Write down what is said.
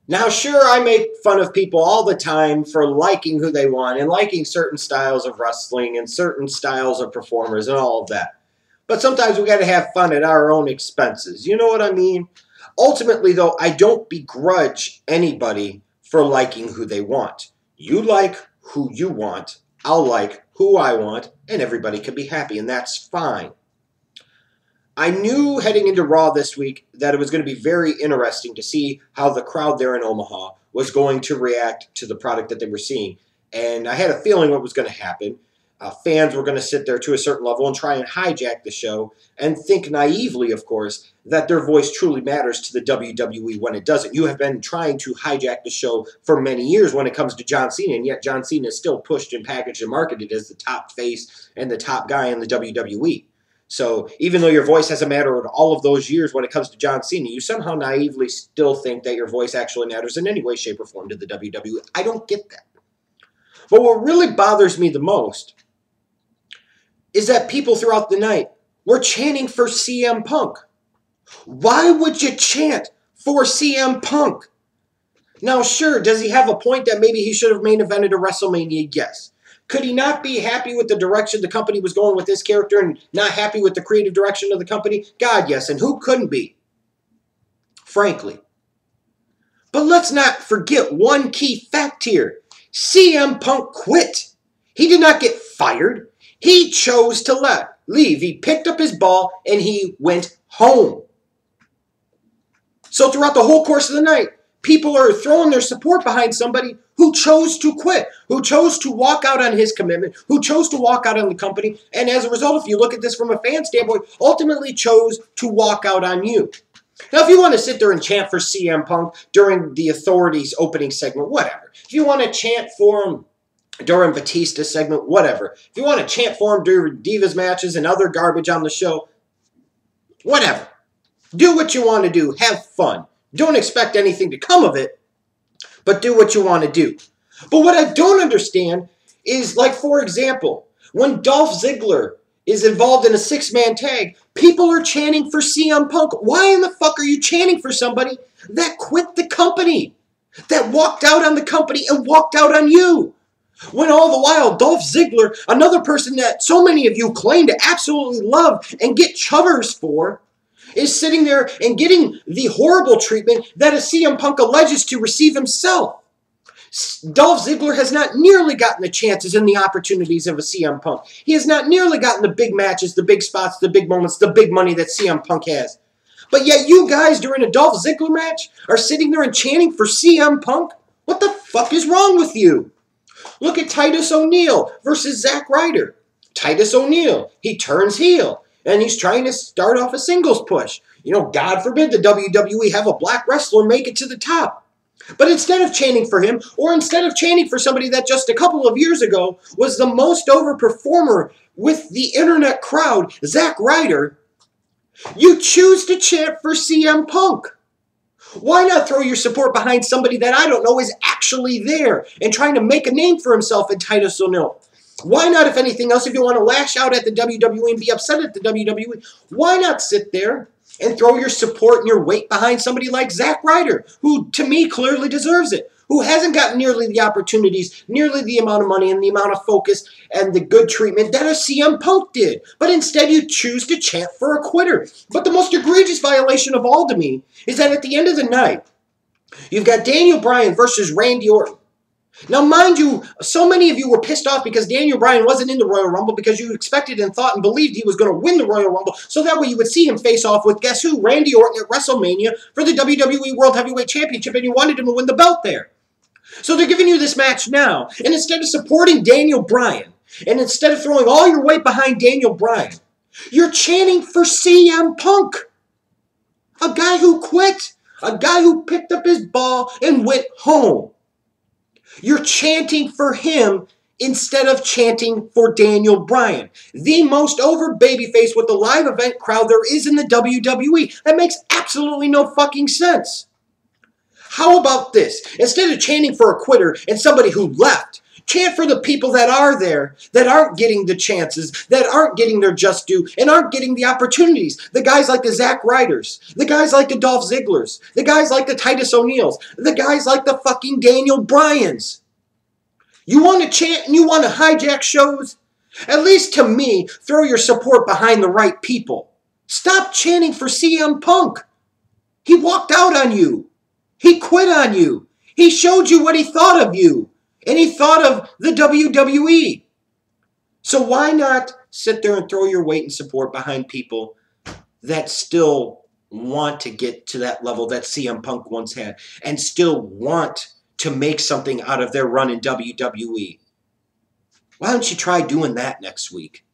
Now, sure, I make fun of people all the time for liking who they want and liking certain styles of wrestling and certain styles of performers and all of that. But sometimes we got to have fun at our own expenses. You know what I mean? Ultimately, though, I don't begrudge anybody for liking who they want. You like who you want, I'll like who I want, and everybody can be happy, and that's fine. I knew heading into Raw this week that it was going to be very interesting to see how the crowd there in Omaha was going to react to the product that they were seeing. And I had a feeling what was going to happen. Fans were going to sit there to a certain level and try and hijack the show and think naively, of course, that their voice truly matters to the WWE when it doesn't. You have been trying to hijack the show for many years when it comes to John Cena, and yet John Cena is still pushed and packaged and marketed as the top face and the top guy in the WWE. So even though your voice hasn't mattered all of those years when it comes to John Cena, you somehow naively still think that your voice actually matters in any way, shape, or form to the WWE. I don't get that. But what really bothers me the most is that people throughout the night were chanting for CM Punk. Why would you chant for CM Punk? Now, sure, does he have a point that maybe he should have main evented a WrestleMania? Yes. Could he not be happy with the direction the company was going with this character and not happy with the creative direction of the company? God, yes, and who couldn't be? Frankly. But let's not forget one key fact here. CM Punk quit. He did not get fired. He chose to leave. He picked up his ball and he went home. So throughout the whole course of the night, people are throwing their support behind somebody who chose to quit, who chose to walk out on his commitment, who chose to walk out on the company, and as a result, if you look at this from a fan standpoint, ultimately chose to walk out on you. Now, if you want to sit there and chant for CM Punk during the Authority's opening segment, whatever. If you want to chant for him during Batista's segment, whatever. If you want to chant for him during Divas matches and other garbage on the show, whatever. Do what you want to do. Have fun. Don't expect anything to come of it, but do what you want to do. But what I don't understand is, like, for example, when Dolph Ziggler is involved in a six-man tag, people are chanting for CM Punk. Why in the fuck are you chanting for somebody that quit the company, that walked out on the company and walked out on you? When all the while, Dolph Ziggler, another person that so many of you claim to absolutely love and get chubbers for, is sitting there and getting the horrible treatment that a CM Punk alleges to receive himself. Dolph Ziggler has not nearly gotten the chances and the opportunities of a CM Punk. He has not nearly gotten the big matches, the big spots, the big moments, the big money that CM Punk has. But yet you guys, during a Dolph Ziggler match, are sitting there and chanting for CM Punk? What the fuck is wrong with you? Look at Titus O'Neil versus Zack Ryder. Titus O'Neil, he turns heel, and he's trying to start off a singles push. You know, God forbid the WWE have a black wrestler make it to the top. But instead of chanting for him, or instead of chanting for somebody that just a couple of years ago was the most over performer with the internet crowd, Zack Ryder, you choose to chant for CM Punk. Why not throw your support behind somebody that I don't know is actually there and trying to make a name for himself in Titus O'Neil? Why not, if anything else, if you want to lash out at the WWE and be upset at the WWE, why not sit there and throw your support and your weight behind somebody like Zack Ryder, who, to me, clearly deserves it, who hasn't gotten nearly the opportunities, nearly the amount of money and the amount of focus and the good treatment that a CM Punk did. But instead you choose to chant for a quitter. But the most egregious violation of all to me is that at the end of the night, you've got Daniel Bryan versus Randy Orton. Now, mind you, so many of you were pissed off because Daniel Bryan wasn't in the Royal Rumble because you expected and thought and believed he was going to win the Royal Rumble, so that way you would see him face off with, guess who, Randy Orton at WrestleMania for the WWE World Heavyweight Championship, and you wanted him to win the belt there. So they're giving you this match now, and instead of supporting Daniel Bryan, and instead of throwing all your weight behind Daniel Bryan, you're chanting for CM Punk, a guy who quit, a guy who picked up his ball and went home. You're chanting for him instead of chanting for Daniel Bryan, the most over babyface with the live event crowd there is in the WWE. That makes absolutely no fucking sense. How about this? Instead of chanting for a quitter and somebody who left, Chant for the people that are there, that aren't getting the chances, that aren't getting their just due, and aren't getting the opportunities. The guys like the Zack Ryders, the guys like the Dolph Zigglers, the guys like the Titus O'Neils, the guys like the fucking Daniel Bryans. You want to chant and you want to hijack shows? At least to me, throw your support behind the right people. Stop chanting for CM Punk. He walked out on you. He quit on you. He showed you what he thought of you. And he thought of the WWE. So why not sit there and throw your weight and support behind people that still want to get to that level that CM Punk once had and still want to make something out of their run in WWE? Why don't you try doing that next week?